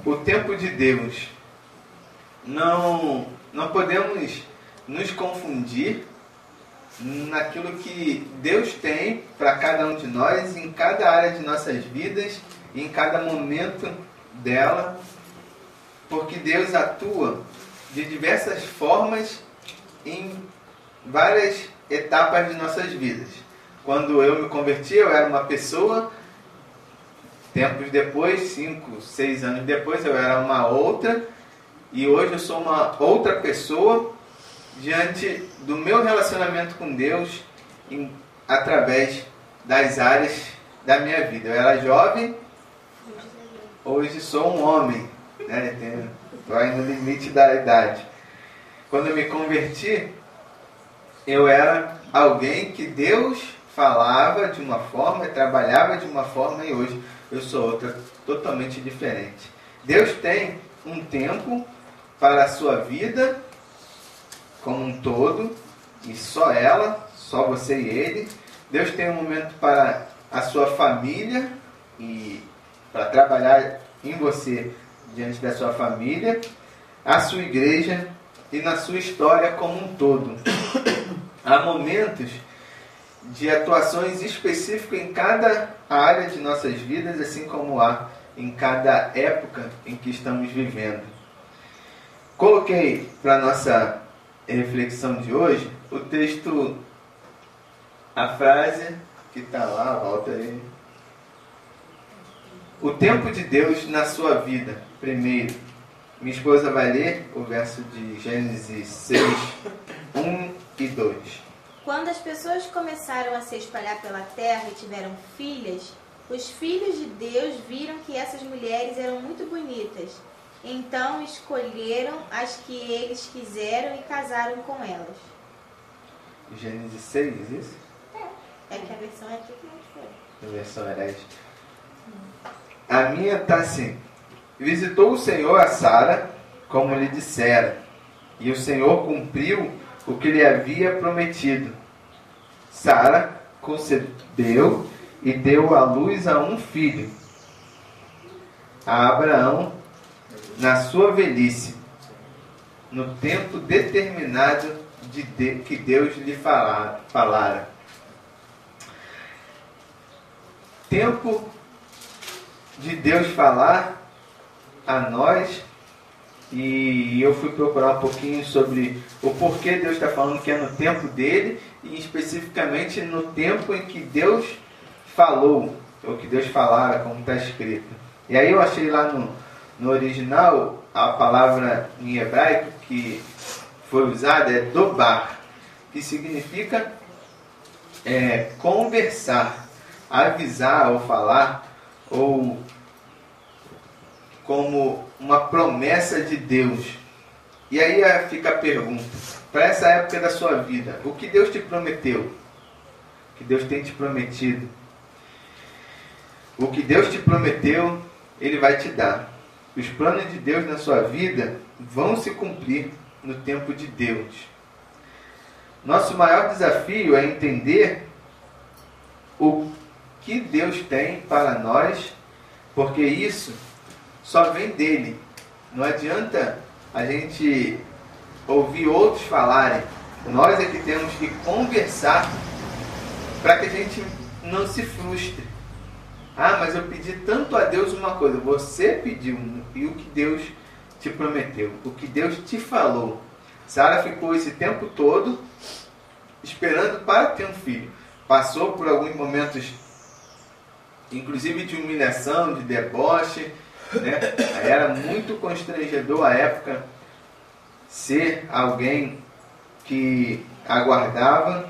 o tempo de Deus. Não podemos nos confundir naquilo que Deus tem para cada um de nós, em cada área de nossas vidas, em cada momento dela, porque Deus atua de diversas formas em várias etapas de nossas vidas. Quando eu me converti, eu era uma pessoa. Tempos depois, 5, 6 anos depois, eu era uma outra. E hoje eu sou uma outra pessoa diante do meu relacionamento com Deus através das áreas da minha vida. Eu era jovem, hoje sou um homem, né? Estou aí no limite da idade. Quando eu me converti, eu era alguém que Deus falava de uma forma, trabalhava de uma forma, e hoje eu sou outra, totalmente diferente. Deus tem um tempo para a sua vida como um todo, e só ela, só você e ele. Deus tem um momento para a sua família e para trabalhar em você diante da sua família, a sua igreja e na sua história como um todo. Há momentos de atuações específicas em cada área de nossas vidas, assim como há em cada época em que estamos vivendo. Coloquei para a nossa reflexão de hoje o texto, a frase que está lá, volta aí. O tempo de Deus na sua vida, primeiro. Minha esposa vai ler o verso de Gênesis 6, 1 e 2. Quando as pessoas começaram a se espalhar pela terra e tiveram filhas, os filhos de Deus viram que essas mulheres eram muito bonitas. Então escolheram as que eles quiseram e casaram com elas. Gênesis 6, isso? É que a versão é aqui que não foi. A versão era esta. A minha está assim. Visitou o Senhor a Sara, como lhe dissera, e o Senhor cumpriu o que lhe havia prometido. Sara concebeu e deu à luz a um filho, a Abraão, na sua velhice, no tempo determinado que Deus lhe falara. Tempo de Deus falar a nós. E eu fui procurar um pouquinho sobre o porquê Deus está falando que é no tempo dele, e especificamente no tempo em que Deus falou, ou que Deus falara, como está escrito. E aí eu achei lá no original a palavra em hebraico que foi usada é dobar, que significa conversar, avisar ou falar, ou como uma promessa de Deus. E aí fica a pergunta, para essa época da sua vida, o que Deus te prometeu? O que Deus tem te prometido? O que Deus te prometeu, Ele vai te dar. Os planos de Deus na sua vida vão se cumprir no tempo de Deus. Nosso maior desafio é entender o que Deus tem para nós, porque isso só vem dele. Não adianta a gente ouvir outros falarem. Nós é que temos que conversar para que a gente não se frustre. Ah, mas eu pedi tanto a Deus uma coisa. Você pediu, e o que Deus te prometeu, o que Deus te falou. Sara ficou esse tempo todo esperando para ter um filho. Passou por alguns momentos, inclusive de humilhação, de deboche, né? Era muito constrangedor à época ser alguém que aguardava,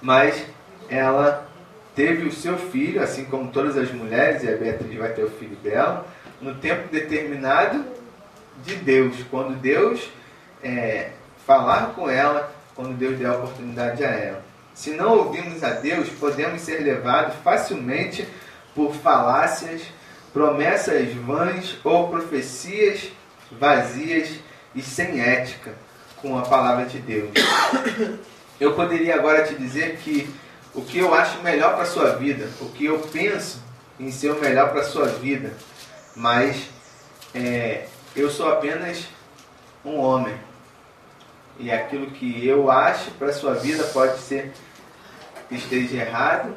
mas ela teve o seu filho, assim como todas as mulheres, e a Beatriz vai ter o filho dela, no tempo determinado de Deus, quando Deus falar com ela, quando Deus der a oportunidade a ela. Se não ouvirmos a Deus, podemos ser levados facilmente por falácias, promessas vãs ou profecias vazias e sem ética com a palavra de Deus. Eu poderia agora te dizer que o que eu acho melhor para a sua vida, o que eu penso em ser o melhor para a sua vida, mas eu sou apenas um homem. E aquilo que eu acho para a sua vida pode ser que esteja errado.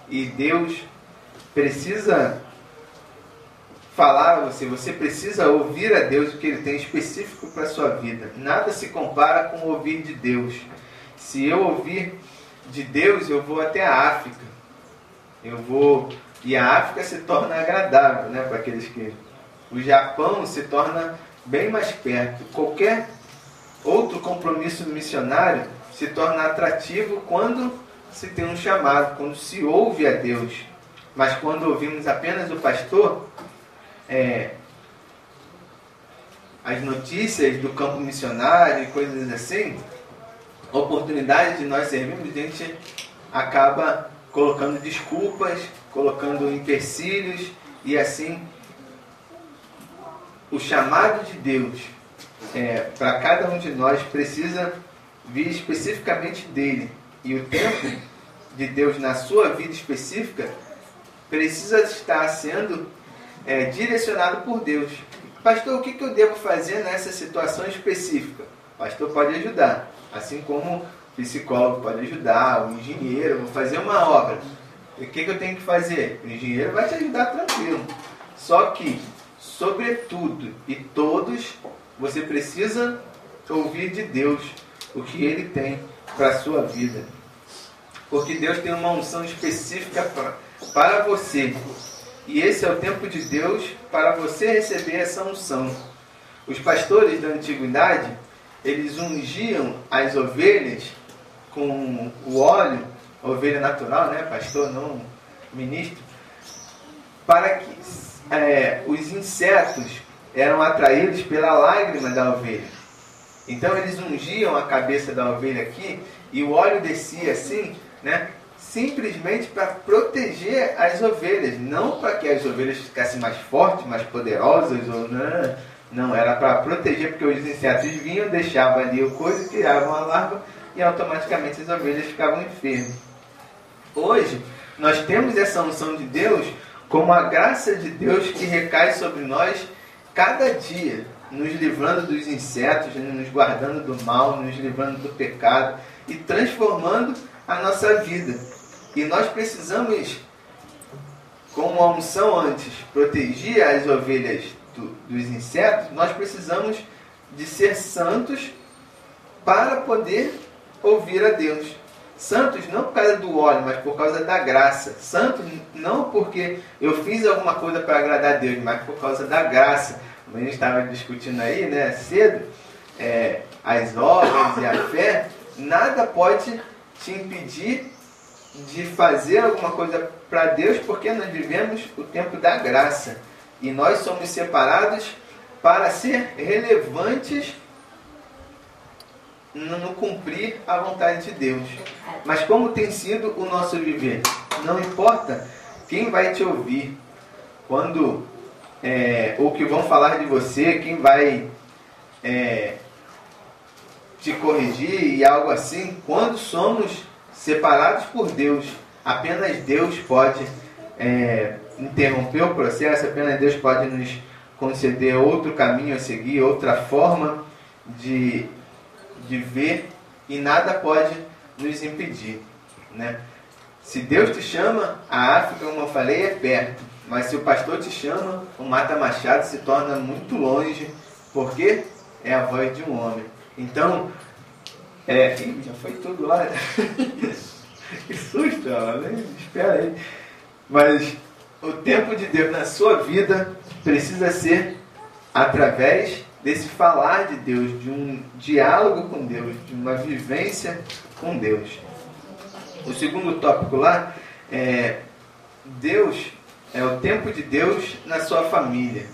E Deus precisa falar a você. Você precisa ouvir a Deus o que Ele tem específico para a sua vida. Nada se compara com ouvir de Deus. Se eu ouvir de Deus, eu vou até a África. E a África se torna agradável, né, para aqueles que... O Japão se torna bem mais perto. Qualquer outro compromisso missionário se torna atrativo quando se tem um chamado, quando se ouve a Deus. Mas quando ouvimos apenas o pastor, as notícias do campo missionário e coisas assim, oportunidades de nós servirmos, a gente acaba colocando desculpas, colocando empecilhos, e assim o chamado de Deus para cada um de nós precisa vir especificamente dele, e o tempo de Deus na sua vida específica precisa estar sendo direcionado por Deus. Pastor, o que eu devo fazer nessa situação específica? O pastor pode ajudar, assim como o psicólogo pode ajudar, o engenheiro. Eu vou fazer uma obra, o que eu tenho que fazer? O engenheiro vai te ajudar tranquilo. Só que, sobretudo e todos, você precisa ouvir de Deus o que Ele tem para a sua vida. Porque Deus tem uma unção específica para você. E esse é o tempo de Deus para você receber essa unção. Os pastores da antiguidade, eles ungiam as ovelhas com o óleo, ovelha natural, né? Pastor, não ministro, para que os insetos eram atraídos pela lágrima da ovelha. Então eles ungiam a cabeça da ovelha aqui e o óleo descia assim, né? Simplesmente para proteger as ovelhas, não para que as ovelhas ficassem mais fortes, mais poderosas, ou não, era para proteger, porque os insetos vinham, deixavam ali o coisa, criavam a larva e automaticamente as ovelhas ficavam enfermas. Hoje, nós temos essa unção de Deus como a graça de Deus que recai sobre nós cada dia, nos livrando dos insetos, nos guardando do mal, nos livrando do pecado e transformando a nossa vida. E nós precisamos, como a unção antes protegia as ovelhas dos insetos, nós precisamos de ser santos para poder ouvir a Deus. Santos não por causa do óleo, mas por causa da graça. Santos não porque eu fiz alguma coisa para agradar a Deus, mas por causa da graça. Como a gente estava discutindo aí, né, cedo, as obras e a fé, nada pode te impedir de fazer alguma coisa para Deus, porque nós vivemos o tempo da graça. E nós somos separados para ser relevantes no cumprir a vontade de Deus. Mas como tem sido o nosso viver? Não importa quem vai te ouvir, quando ou que vão falar de você, quem vai te corrigir e algo assim. Quando somos separados por Deus, apenas Deus pode interromper o processo, apenas Deus pode nos conceder outro caminho a seguir, outra forma de ver, e nada pode nos impedir, né? Se Deus te chama, a África, como eu falei, é perto. Mas se o pastor te chama, o mata-machado se torna muito longe, porque é a voz de um homem. Então, já foi tudo lá. Que susto, né? Espera aí. Mas o tempo de Deus na sua vida precisa ser através desse falar de Deus, de um diálogo com Deus, de uma vivência com Deus. O segundo tópico lá é Deus, o tempo de Deus na sua família.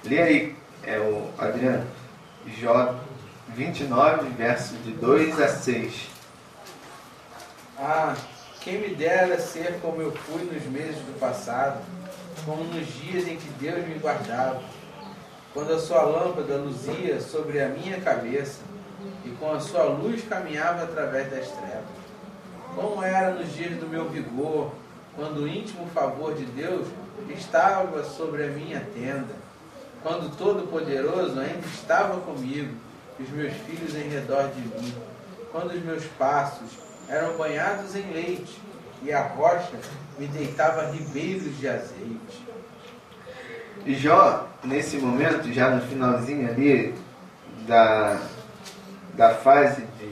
Lê aí, o Adriano, Jó 29, versos de 2 a 6. Quem me dera ser como eu fui nos meses do passado, como nos dias em que Deus me guardava, quando a sua lâmpada luzia sobre a minha cabeça e com a sua luz caminhava através das trevas. Como era nos dias do meu vigor, quando o íntimo favor de Deus estava sobre a minha tenda, quando o Todo-Poderoso ainda estava comigo, e os meus filhos em redor de mim, quando os meus passos eram banhados em leite, e a rocha me deitava ribeiros de azeite. Jó, nesse momento, já no finalzinho ali da fase de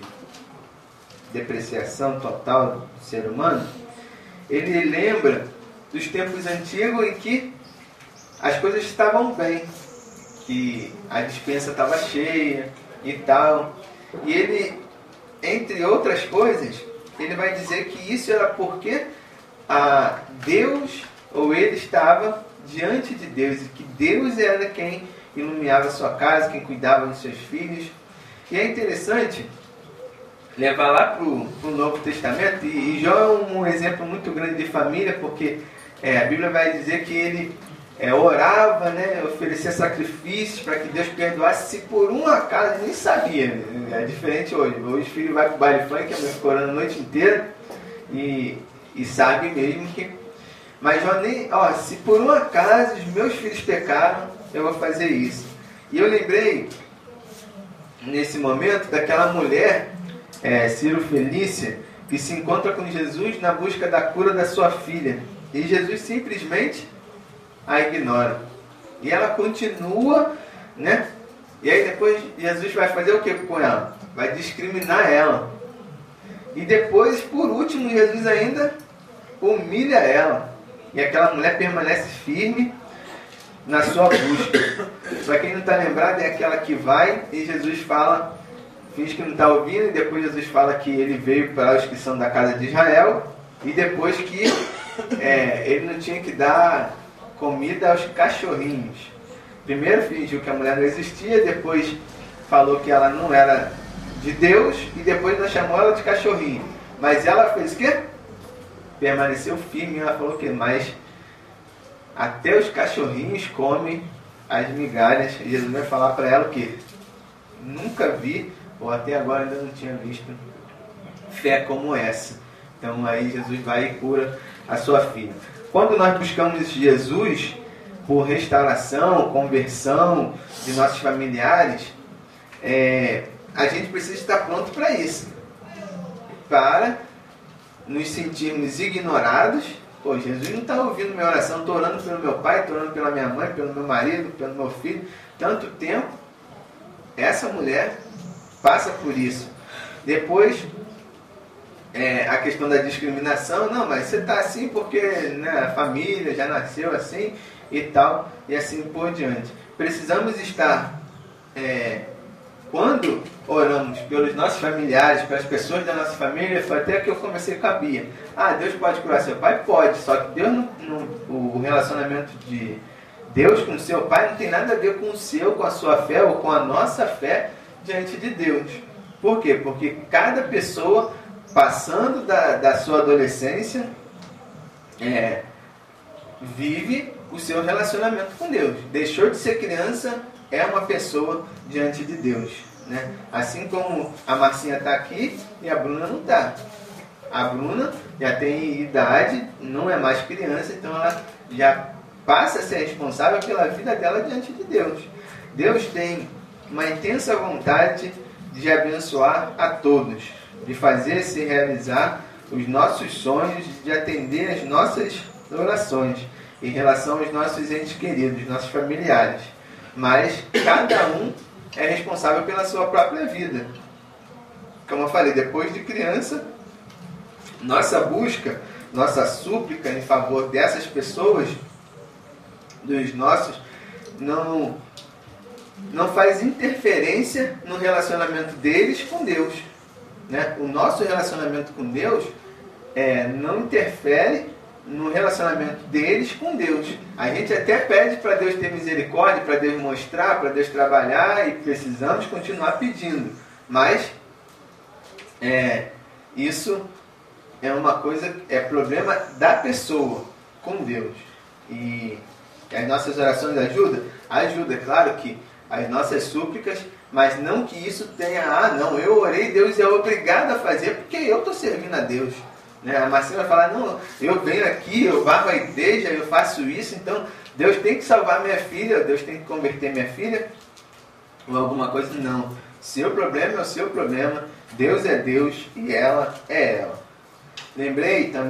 depreciação total do ser humano, ele lembra dos tempos antigos em que as coisas estavam bem, que a despensa estava cheia e tal. E ele, entre outras coisas, ele vai dizer que isso era porque Deus, ou ele estava diante de Deus, e que Deus era quem iluminava a sua casa, quem cuidava dos seus filhos. E é interessante levar lá para o Novo Testamento, e Jó é um exemplo muito grande de família, porque a Bíblia vai dizer que ele orava, né, oferecia sacrifícios para que Deus perdoasse, se por um acaso, nem sabia, né? É diferente hoje. Hoje o filho vai para o baile funk, orando a noite inteira, e sabe mesmo que... Mas Jó nem... se por um acaso os meus filhos pecaram, eu vou fazer isso. E eu lembrei, nesse momento, daquela mulher, Ciro Felícia, que se encontra com Jesus na busca da cura da sua filha. E Jesus simplesmente a ignora. E ela continua, né? E aí depois Jesus vai fazer o que com ela? Vai discriminar ela. E depois, por último, Jesus ainda humilha ela. E aquela mulher permanece firme na sua busca. Para quem não está lembrado, é aquela que vai e Jesus fala, finge que não está ouvindo, e depois Jesus fala que ele veio para os que são da casa de Israel, e depois que ele não tinha que dar comida aos cachorrinhos. Primeiro fingiu que a mulher não existia, depois falou que ela não era de Deus, e depois não chamou ela de cachorrinho. Mas ela fez o quê? Permaneceu firme, e ela falou o quê? Mas até os cachorrinhos comem as migalhas. E Jesus vai falar para ela o quê? Nunca vi, ou até agora ainda não tinha visto, fé como essa. Então aí Jesus vai e cura a sua filha. Quando nós buscamos Jesus por restauração, conversão de nossos familiares, a gente precisa estar pronto para isso. Para nos sentirmos ignorados. Pô, Jesus não está ouvindo minha oração, estou orando pelo meu pai, estou orando pela minha mãe, pelo meu marido, pelo meu filho, tanto tempo. Essa mulher passa por isso. Depois, a questão da discriminação, não, mas você está assim porque, né, a família já nasceu assim e tal, e assim por diante. Precisamos estar, quando oramos pelos nossos familiares, pelas pessoas da nossa família, foi até que eu comecei com a Bia. Deus pode curar seu pai? Pode, só que Deus o relacionamento de Deus com o seu pai não tem nada a ver com o seu, com a sua fé ou com a nossa fé diante de Deus. Por quê? Porque cada pessoa, passando da sua adolescência, vive o seu relacionamento com Deus. Deixou de ser criança, é uma pessoa diante de Deus, né? Assim como a Marcinha está aqui e a Bruna não está. A Bruna já tem idade, não é mais criança, então ela já passa a ser responsável pela vida dela diante de Deus. Deus tem uma intensa vontade de abençoar a todos, de fazer se realizar os nossos sonhos, de atender as nossas orações em relação aos nossos entes queridos, nossos familiares. Mas cada um é responsável pela sua própria vida. Como eu falei, depois de criança, nossa busca, nossa súplica em favor dessas pessoas, dos nossos, não faz interferência no relacionamento deles com Deus, né? O nosso relacionamento com Deus não interfere no relacionamento deles com Deus. A gente até pede para Deus ter misericórdia, para Deus mostrar, para Deus trabalhar, e precisamos continuar pedindo. Mas isso é uma coisa, é problema da pessoa com Deus. E as nossas orações ajudam? Ajuda, é claro que as nossas súplicas, mas não que isso tenha, não, eu orei, Deus é obrigado a fazer porque eu estou servindo a Deus. Né? A Marcinha vai falar, não, eu venho aqui, eu vá à igreja, eu faço isso, então Deus tem que salvar minha filha, Deus tem que converter minha filha, ou alguma coisa, não. Seu problema é o seu problema, Deus é Deus e ela é ela. Lembrei também